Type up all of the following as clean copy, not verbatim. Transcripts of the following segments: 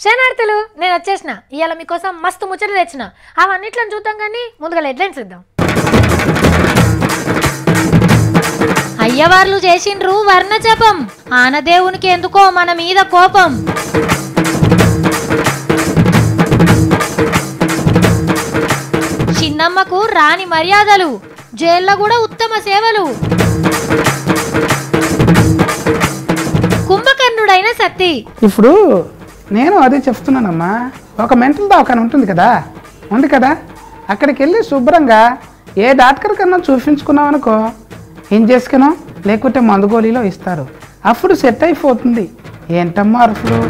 శనార్థులు, నేను వచ్చేసిన. ఇవాళ మీకోసం మస్తు ముచ్చట్లు తెచ్చిన. అవన్నిట్లో చూద్దాం కానీ ముందుగా హెడ్లైన్స్ ఇద్దాం. అయ్యవార్లు చేసిండ్రు వర్ణజపం, ఆనదేవునికి ఎందుకో మన మీద కోపం. చిన్నమ్మకు రాని మర్యాదలు, జైల్లో కూడా ఉత్తమ సేవలు. కుంభకర్ణుడైన సత్తి. ఇప్పుడు నేను అదే చెప్తున్నానమ్మా, ఒక మెంటల్ దవాఖాన ఉంటుంది కదా, అక్కడికి వెళ్ళి శుభ్రంగా ఏ డాక్టర్ కన్నా చూపించుకున్నాం అనుకో, ఇంజెక్షను లేకుంటే మందు గోళీలో ఇస్తారు. అప్పుడు సెట్ అయిపోతుంది. ఏంటమ్మా అరుపులు?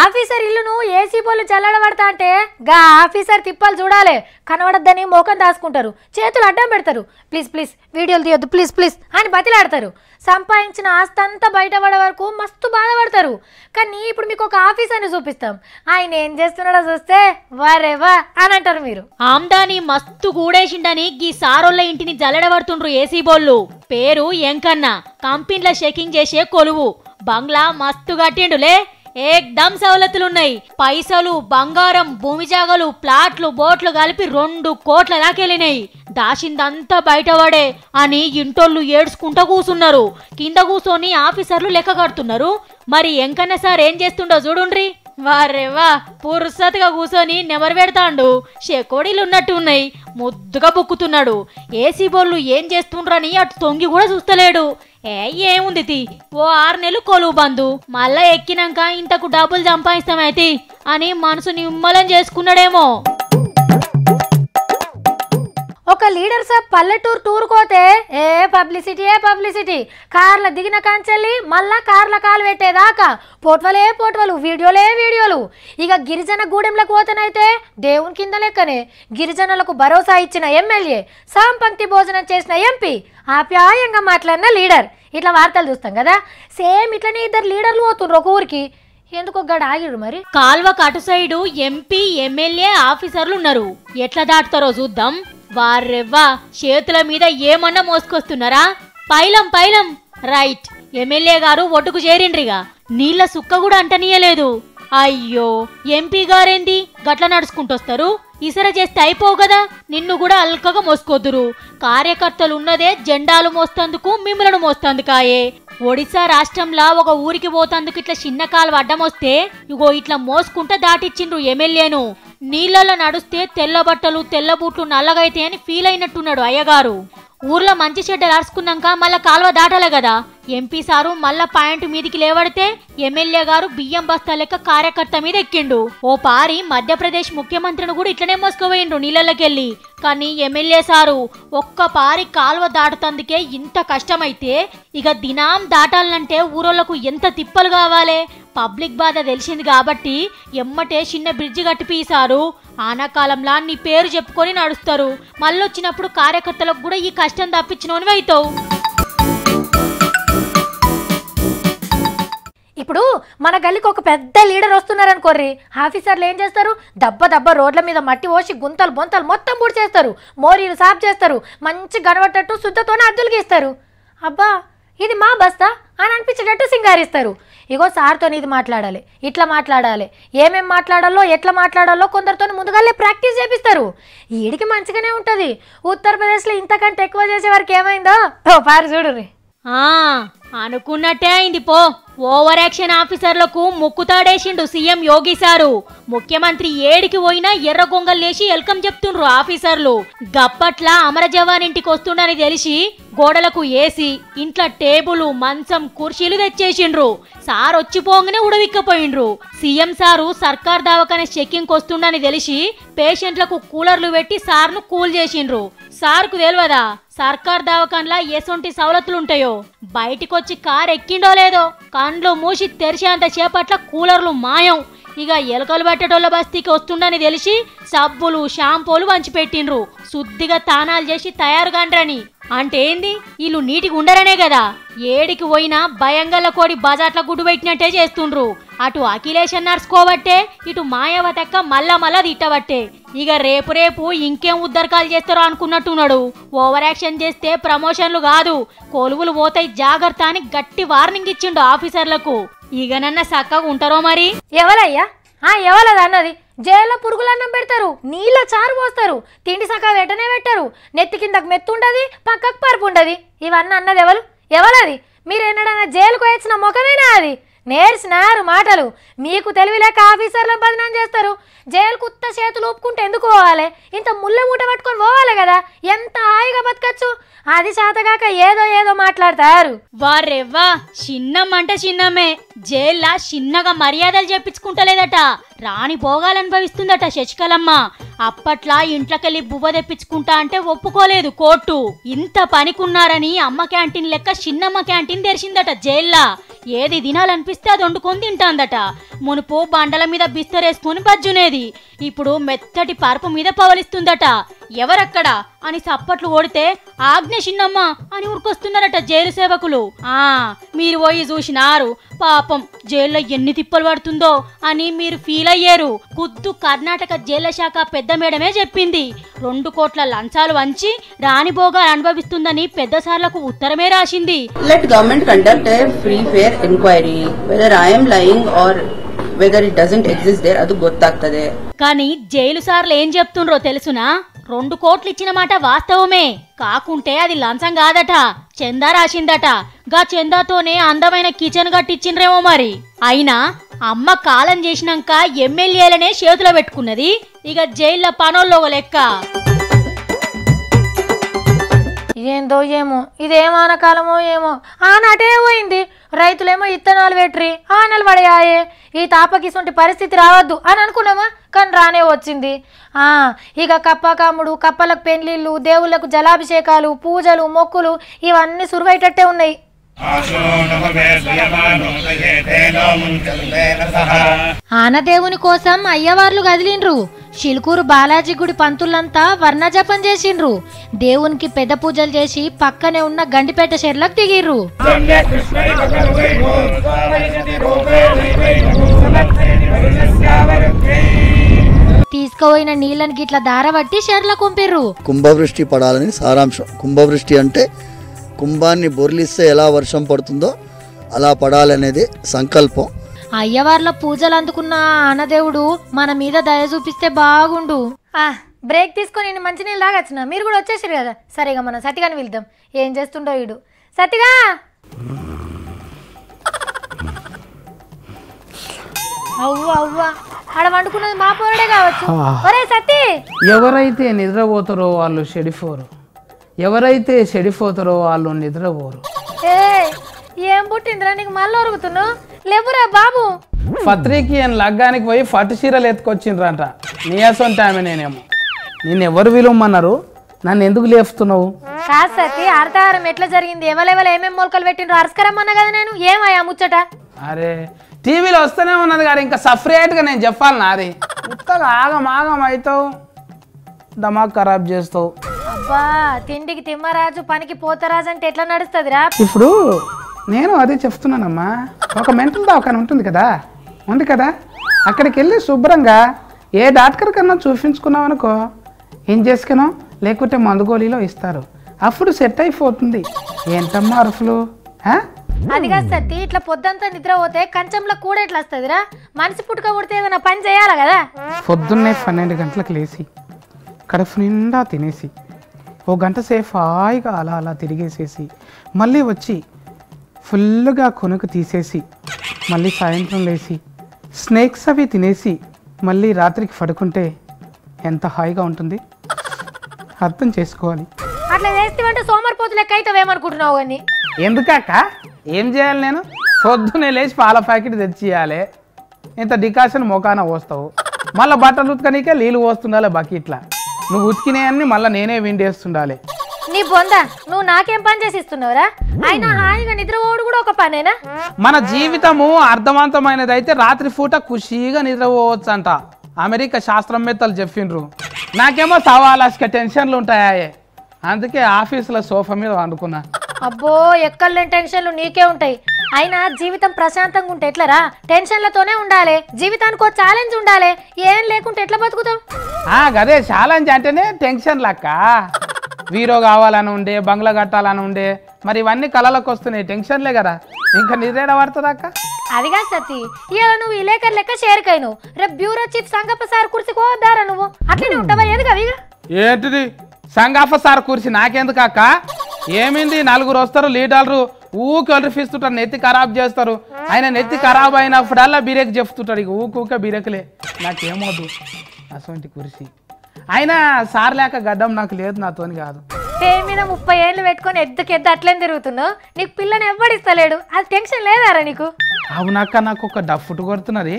ఆఫీసర్ ఇల్లును ఏసీ పోలు చల్లడబడతా అంటే గా ఆఫీసర్ తిప్పాలు చూడాలి, కనబడద్దని మోకం దాచుకుంటారు, చేతులు అడ్డం పెడతారు. ప్లీజ్ ప్లీజ్ వీడియోలు తీయొద్దు ప్లీజ్ ప్లీజ్ అని బతిలాడతారు. సంపాదించిన ఆస్తి అంతా బయటపడే వరకు మస్తు బాధపడతారు. కానీ ఇప్పుడు మీకు ఒక ఆఫీసర్ని చూపిస్తాం, ఆయన ఏం చేస్తున్నాడో చూస్తే వరేవా అని అంటారు మీరు. ఆమ్దాని మస్తు కూడేసిండని గీ సారోళ్ళ ఇంటిని జల్లడబడుతుండ్రు ఏసీ బోళ్ళు. పేరు ఎంకన్న, కంపెనీల చెకింగ్ చేసే కొలువు. బంగ్లా మస్తు కట్టిండులే, ఏకదమ్ సవలతులున్నాయి. పైసలు, బంగారం, భూమి జాగలు, ప్లాట్లు, బోట్లు కలిపి 2 కోట్ల దాకెళ్ళినాయి. దాచిందంతా బయటపడే అని ఇంటోళ్ళు ఏడ్చుకుంటా కూసున్నారు. కింద కూసోని ఆఫీసర్లు లెక్క కడుతున్నారు. మరి ఎంకన్న సార్ ఏం చేస్తుండో చూడుండ్రి. వారేవా పురుసతగా కూసోని నెమరు పెడతాండు. షెకోడీలు ఉన్నట్టు ఉన్నాయి, ముద్దుగా బుక్కుతున్నాడు. ఏసీ బోళ్ళు ఏం చేస్తుండ్రని అటు తొంగి కూడా చూస్తలేడు. ఏముంది తి, ఓ 6 నెలలు కొలువు బంధు, మళ్ళా ఎక్కినాక ఇంతకు డబ్బులు సంపాదిస్తామైతే అని మనసు నిమ్మలం చేసుకున్నాడేమో. ఒక లీడర్ సాబ్ పల్లెటూరు టూర్ కోతే పబ్లిసిటీ. కార్ల దిగిన కాంచెల్లి మళ్ళా కార్ల కాలు పెట్టేదాకా పోట్వలు, వీడియోలు. ఇక గిరిజన గూడెంలకు పోతేనైతే దేవుని కింద లెక్కనే. గిరిజనులకు భరోసా ఇచ్చిన ఎమ్మెల్యే, సాంపంక్తి భోజనం చేసిన ఎంపీ, ఆప్యాయంగా మాట్లాడిన లీడర్. ఇట్లా వార్తలు చూస్తాం కదా. సేమ్ ఇట్లనే 2 లీడర్లు పోతుండ్రు ఒక ఊరికి. ఎందుకు గడు ఆగిడు మరి? కాల్వకు అటు సైడు ఎంపీ, ఎమ్మెల్యే, ఆఫీసర్లు ఉన్నారు. ఎట్లా దాటుతారో చూద్దాం. వారెవ్వా చేతుల మీద ఏమన్నా మోసుకొస్తున్నారా? పైలం రైట్. ఎమ్మెల్యే గారు ఒడ్డుకు చేరిండ్రిగా, నీళ్ల సుక్క కూడా అంటనీయలేదు. అయ్యో, ఎంపీ గారేంది గట్ల నడుచుకుంటొస్తారు? ఇసర చేస్తే అయిపోవు కదా, నిన్ను కూడా అల్కగా మోసుకోదురు. కార్యకర్తలు ఉన్నదే జెండాలు మోస్తందుకు, మిమ్మలను మోస్తందుకాయే. ఒడిశా రాష్ట్రంలో ఒక ఊరికి పోతందుకు ఇట్లా చిన్న కాలు అడ్డమొస్తే ఇగో ఇట్లా మోసుకుంటా దాటిచ్చిండ్రు ఎమ్మెల్యేను. నీళ్ళల్లో నడుస్తే తెల్ల బట్టలు, తెల్ల బూట్లు నల్లగైతే అని ఫీల్ అయినట్టున్నాడు అయ్యగారు. ఊర్లో మంచి చెడ్డలు అరుచుకున్నాక మళ్ళా కాలువ దాటాలే కదా. ఎంపీ సారు మళ్ళా పాయింట్ మీదికి లేవడితే ఎమ్మెల్యే గారు బియ్యం బస్తా లెక్క కార్యకర్త మీద ఎక్కిండు. ఓ పారి మధ్యప్రదేశ్ ముఖ్యమంత్రిని కూడా ఇట్లనే మోసుకుపోయిండ్రు నీళ్ళకెళ్ళి. కానీ ఎమ్మెల్యే సారు ఒక్క పారి కాలువ దాటుతందుకే ఇంత కష్టమైతే ఇక దినాం దాటాలంటే ఊరోళ్లకు ఎంత తిప్పలు కావాలే. పబ్లిక్ బాధ తెలిసింది కాబట్టి ఎమ్మటే చిన్న బ్రిడ్జి కట్టిపీసారు. ఆనాకాలంలా నీ పేరు చెప్పుకొని నడుస్తారు. మళ్ళొచ్చినప్పుడు కార్యకర్తలకు కూడా ఈ కష్టం తప్పించినోనివి అవుతావు. ఇప్పుడు మన గల్లీకి ఒక పెద్ద లీడర్ వస్తున్నారనుకోర్రి, ఆఫీసర్లు ఏం చేస్తారు? దబ్బ రోడ్ల మీద మట్టి పోసి గుంతలు బొంతలు మొత్తం పూడి చేస్తారు. మోరీలు సాఫ్ చేస్తారు. మంచి గనబట్టట్టు శుద్ధతోనే అద్దులు గీస్తారు. అబ్బా ఇది మా బస్తా అని అనిపించేటట్టు సింగారిస్తారు. ఇగో సార్తో ఇది మాట్లాడాలి, ఇట్లా మాట్లాడాలి, ఏమేం మాట్లాడాలో ఎట్లా మాట్లాడాలో కొందరితో ముందుగానే ప్రాక్టీస్ చేపిస్తారు. ఈడికి మంచిగానే ఉంటుంది. ఉత్తరప్రదేశ్లో ఇంతకంటే ఎక్కువ చేసే వరకు ఏమైందో పారి చూడుర్రి. అనుకున్నట్టే అయింది పో. ఓవర్ యాక్షన్ ఆఫీసర్లకు ముక్కుతాడేసిండు సీఎం యోగి సారు. ముఖ్యమంత్రి ఏడికి పోయినా ఎర్ర గొంగల్లేసి వెల్కమ్ చెప్తుండ్రు ఆఫీసర్లు. గప్పట్ల అమర జవాన్ ఇంటికి వస్తుండని తెలిసి గోడలకు ఏసి, ఇంట్లో టేబుల్, మంచం, కుర్చీలు తెచ్చేసిండ్రు. సార్ వచ్చిపోగానే ఉడవిక్కపోయిండ్రు. సీఎం సారు సర్కార్ దవాఖాన చెక్కింగ్ వస్తుండని తెలిసి పేషెంట్లకు కూలర్లు పెట్టి సార్ను కూల్ చేసిండ్రు. సార్కు తెలియదా సర్కార్ దవాఖాన్లా ఎసొంటి సవలతులుంటాయో? బయటికొచ్చి కార్ ఎక్కిండో లేదో కండ్లు మూసి తెరిచేంత చేపట్ల కూలర్లు మాయం. ఇక ఎలకలు పట్టేటోళ్ళ బస్తీకి వస్తుండని తెలిసి సబ్బులు, షాంపూలు వంచిపెట్టిండ్రు. శుద్ధిగా తానాలు చేసి తయారుగాండ్రని. అంటే ఏంది, వీళ్ళు నీటిగా ఉండరనే కదా. ఏడికి పోయినా భయంగల కోడి బజాట్ల గుడ్డు పెట్టినట్టే చేస్తుండ్రు. అటు అఖిలేష్ నడుచుకోబట్టే, ఇటు మాయావతక్క మళ్ళా తిట్టబట్టే. ఇక రేపు ఇంకేం ఉద్దరకాలు చేస్తారో అనుకున్నట్టున్నాడు. ఓవర్ యాక్షన్ చేస్తే ప్రమోషన్లు కాదు, కొలువులు పోతాయి జాగ్రత్త అని గట్టి వార్నింగ్ ఇచ్చిండు ఆఫీసర్లకు. ఇకనన్న చక్కగా ఉంటారో మరి. ఎవరయ్యా ఎవరది అన్నది? జైల్లో పురుగులన్నం పెడతారు, నీళ్ళ చారు పోస్తారు, తిండి సకా వెంటనే పెట్టరు, నెత్తి కిందకు మెత్తుండది, పక్కకు పరుపు ఉండదు. ఇవన్నీ అన్నది ఎవరది? మీరు ఎన్నడన్నా జైలుకు వచ్చిన ముఖమేనా అది? నేర్చినారు మాటలు. మీకు తెలివి లేక ఆఫీసర్లను బదనాం చేస్తారు. జైలు కుత్త చేతులు ఊపుకుంటే ఎందుకు పోవాలి? ఇంత ముళ్ళ మూట పట్టుకొని పోవాలి కదా, ఎంత హాయిగా బతకచ్చు. అది చేతగాక ఏదో మాట్లాడతారు. వారెవ్వా, చిన్నమ్మంటే చిన్నమ్మే. జైల్లా చిన్నగా మర్యాదలు చెప్పించుకుంటలేదట, రాణి భోగాలు అనుభవిస్తుందట శశికళమ్మ. అప్పట్లా ఇంట్లోకెళ్ళి బువ్వ తెప్పించుకుంటా అంటే ఒప్పుకోలేదు కోర్టు. ఇంత పనికున్నారని అమ్మ క్యాంటీన్ లెక్క చిన్నమ్మ క్యాంటీన్ తెరిచిందట జైల్లా. ఏది తినాలనిపిస్తే అది వండుకొని తింటాందట. మునుపు బండల మీద బిస్తరేసుకుని బజ్జునేది, ఇప్పుడు మెత్తటి పరుపు మీద పవలిస్తుందట. ఎవరక్కడ అని చప్పట్లు ఓడితే ఆజ్ఞ చిన్నమ్మ అని ఉరికొస్తున్నారట జైలు సేవకులు. మీరు పోయి చూసినారు, పాపం జైల్లో ఎన్ని తిప్పలు పడుతుందో అని మీరు ఫీల్ అయ్యారు. ఖుద్దు కర్ణాటక జైళ్ల శాఖ పెద్ద మేడమే చెప్పింది. 2 కోట్ల లంచాలు వంచి రాణిభోగాలు అనుభవిస్తుందని పెద్ద సార్లకు ఉత్తరమే రాసింది. Let government conduct a free fair inquiry whether I am lying or whether it doesn't exist there. adu gottagtade. కానీ జైలు సార్లు ఏం చెప్తుండ్రో తెలుసునా? 2 కోట్లు ఇచ్చిన మాట వాస్తవమే, కాకుంటే అది లంచం కాదట, చందా రాసిందట. గా చందాతోనే అందమైన కిచెన్ కట్టించిండ్రేమో మరి. అయినా అమ్మ కాలం చేసినాక ఎమ్మెల్యేలనే చేతిలో పెట్టుకున్నది. ఇక జైల్లో పనోళ్ళో లెక్క. ఏందో ఏమో, ఇదేమానకాలమో ఏమో. ఆనాటే పోయింది, రైతులేమో ఇత్తనాలు పెట్టి ఆనలు పడయాయే. ఈ తాపకిసొంటి పరిస్థితి రావద్దు అని అనుకున్నామా, కానీ రానే వచ్చింది. ఇక కప్పకాముడు, కప్పలకు పెళ్లిళ్ళు, దేవుళ్లకు జలాభిషేకాలు, పూజలు, మొక్కులు ఇవన్నీ సురువైటట్టే ఉన్నాయి. ఆనదేవుని కోసం అయ్యవార్లు కదిలిండ్రు. చిలుకూరు బాలాజీ గుడి పంతులంతా వర్ణజపం చేసిండ్రు. దేవునికి పెద్ద పూజలు చేసి పక్కనే ఉన్న గండిపేట చెర్లకు దిగిర్రు. తీసుకుపోయిన నీళ్ళని గిట్ల దారబట్టి చెర్ల కొంపిర్రు. కుంభవృష్టి పడాలని సారాంశం. కుంభవృష్టి అంటే కుంభాన్ని బొర్లిస్తే ఎలా వర్షం పడుతుందో అలా పడాలనేది సంకల్పం. అయ్యవార్ల పూజలు అందుకున్న ఆనదేవుడు మన మీద దయ చూపిస్తే బాగుండు. బ్రేక్ తీసుకొని మంచినీళ్ళు తాగచ్చిన, మీరు కూడా వచ్చేసారు కదా. సరేగా మనం సతిగాని వెళ్దాం, ఏం చేస్తుండో వీడు. సతిగా అవ్వా ఆడ వండుకున్నది మా పోరడే కావచ్చు. ఒరే సతీ, ఎవరైతే నిద్రపోతారో వాళ్ళు చెడిపోరు, ఎవరైతే చెడిపోతారో వాళ్ళు నిద్రపోరు. ఏం పుట్టిందిరా నీకు? మళ్ళీ ఒరుగుతున్నావు లేవురా బాబు. పత్రికి అని లగ్గానికి పోయి పట్టు చీరలు ఎత్తుకొచ్చిండ్రంట. నీయాసొంటి ఆమె నేనేమో. నేను ఎవరు విలువమన్నారు, నన్ను ఎందుకు లేపుతున్నావు? కాదు సతీ, అర్థాహారం ఎట్లా జరిగింది? ఎవరెవరు ఏమేమి మొలకలు పెట్టిండ్రు అరస్కరమ్మన్నా కదా నేను. ఏమయ్యా ముచ్చట? అరే టీవీలో వస్తూనే ఉన్నది కానీ ఇంకా సపరేట్గా నేను చెప్పాలి. నాది ఉత్తగా ఆగం అవుతావు, దమాక్ ఖరాబ్ చేస్తావు. అబ్బా, తిండికి తిమ్మరాజు పనికి పోతరాజు అంటే ఎట్లా నడుస్తుందిరా? ఇప్పుడు నేను అదే చెప్తున్నానమ్మా. ఒక మెంటల్ దవాఖాన ఉంటుంది కదా, అక్కడికి వెళ్ళి శుభ్రంగా ఏ డాక్టర్ కన్నా చూపించుకున్నావు అనుకో, ఇంజెక్షను లేకుంటే మందుగోళీలో ఇస్తారు. అప్పుడు సెట్ అయిపోతుంది. ఏంటమ్మా అరుపులు? అది కాదు సత్తి, ఇట్లా పొద్దంతా నిద్ర పోతే కంచంలో కూడా ఎట్లా వస్తుందిరా? మనిషి పుట్టుక పుడితే ఏదైనా పని చేయాలి కదా. పొద్దున్నే 12 గంటలకు లేచి కడుపు నిండా తినేసి 1 గంట సేపు హాయిగా అలా తిరిగేసేసి మళ్ళీ వచ్చి ఫుల్గా కొనుక్కు తీసేసి మళ్ళీ సాయంత్రం లేచి స్నేక్స్ అవి తినేసి మళ్ళీ రాత్రికి పడుకుంటే ఎంత హాయిగా ఉంటుంది అర్థం చేసుకోవాలి. అట్లా చేస్తే సోమరిపోతు లెక్క అవుతావేమనుకుంటున్నావు అని. ఎందుకక్క? ఏం చేయాలి నేను? పొద్దునే లేచి పాల ప్యాకెట్ తెచ్చియాలి, ఇంత డికాషన్ మొకాన పోస్తావు, మళ్ళీ బట్టలు ఉతకనీకే నీళ్ళు పోస్తుండాలి బకెట్లా. నువ్వు ఉతికినాయన్ని మళ్ళీ నేనే విండేస్తుండాలి. నీ బొంద, నువ్వు నాకేం పని చేసి ఇస్తున్నావురా? అయినా హాయిగా నిద్రపోవడం కూడా ఒక పనేనా? మన జీవితము అర్థవంతమైనది అయితే రాత్రి పూట ఖుషీగా నిద్రపోవచ్చు అంట అమెరికా శాస్త్రవేత్తలు చెప్పిండ్రు. నాకేమో సవాలాస్క టెన్షన్లు ఉంటాయా, అందుకే ఆఫీసులో సోఫా మీద వండుకున్నా. అబ్బో ఎక్కర్లేని టెన్షన్లు నీకే ఉంటాయి. అయినా జీవితం ప్రశాంతంగా ఉంటే ఎట్లరా? టెన్షన్లతోనే ఉండాలి. జీవితానికి ఒక ఛాలెంజ్ ఉండాలి. ఏం లేకుంటే ఎట్లా బతుకుతాం? గదే ఛాలెంజ్ అంటేనే టెన్షన్ లక్క. వీరో కావాలని ఉండే, బంగ్లా కట్టాలని ఉండే, మరి ఇవన్నీ కళలకు వస్తున్నాయి, టెన్షన్లే కదా. ఇంకా నిద్రేడ పడుతుంది అక్క. అదిగా సతీ, ఇలా నువ్వు విలేకరు లెక్క షేర్కైను, రేపు బ్యూరో చీఫ్ సంగప్ప సార్ కుర్చీకోద్దారా నువ్వు? అట్లనే ఉంటావా? ఏది కవిగా ఏంటిది సంగాఫ సార్ కూర్చి నాకెందుకు అక్క? ఏమింది, నలుగురు వస్తారు లీడర్లు ఊకెళ్ళిపిస్తుంటారు, నెత్తి ఖరాబ్ చేస్తారు. ఆయన నెత్తి ఖరాబ్ అయినప్పుడల్లా బీరేక్ చెప్తుంటాడు. ఇక ఊకే బీరేకులే, నాకేమొద్దు అసొంటి కుర్చీ. అయినా సార్ లేక గడ్డం నాకు లేదు, నాతోని కాదు. పే మీద 30 ఏళ్ళు పెట్టుకొని ఎద్దుకెద్దు అట్లేం తిరుగుతున్నావు? నీకు పిల్లని ఎవ్వడిస్తలేడు, అది టెన్షన్ లేదారా నీకు? అవునక్క, నాకు ఒక డఫ్ఫుట్ కొడుతున్నది.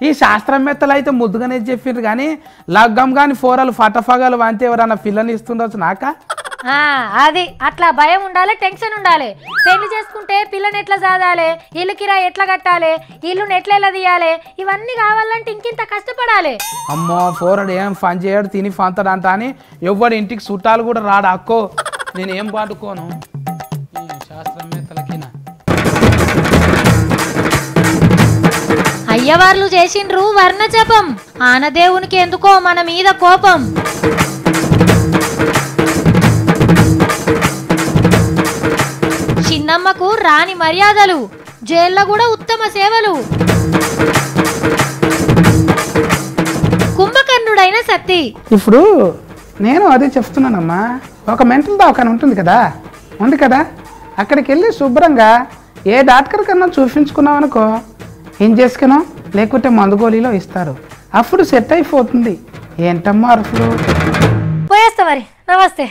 ఈ శాస్త్రవేత్తలు అయితే ముద్దుగానే చెప్పిండ్రు, కానీ లగ్గం కానీ ఫోరలు ఫటఫగలు వంతే ఎవరన్నా పిల్లని ఇస్తుండొచ్చు నాక. అది అట్లా భయం ఉండాలి, టెన్షన్ ఉండాలి. పెళ్లి చేసుకుంటే పిల్లని ఎట్లా సాదాలి, ఇల్లు కిరాయి ఎట్లా కట్టాలి, ఇల్లుని ఎట్లా తీయాలి, ఇవన్నీ కావాలంటే ఇంకింత కష్టపడాలి. అమ్మో ఫోరడు ఏం పని చేయడు, తిని పంతడంట అని ఎవ్వడు ఇంటికి చుట్టాలు కూడా రాడు అక్కో. నేనేం పాడుకోను శాస్త్రవేత్తలకి. అయ్యవార్లు చేసిండ్రు వర్ణ జపం, ఆనదేవునికి ఎందుకో మన మీద కోపం. చిన్నమ్మకు రాని మర్యాదలు, జైల్లో కూడా ఉత్తమ సేవలు. కుంభకర్ణుడైన సత్తి. ఇప్పుడు నేను అదే చెప్తున్నానమ్మా, ఒక మెంటల్ దవాఖాన ఉంటుంది కదా, ఉంది కదా, అక్కడికి వెళ్ళి శుభ్రంగా ఏ డాక్టర్ కన్నా చూపించుకున్నాం అనుకో, ఇంజెక్షను లేకుంటే మందు గోళీలో ఇస్తారు, అప్పుడు సెట్ అయిపోతుంది. ఏంటమ్మా అరుపులు? పోయేస్తా మరి, నమస్తే.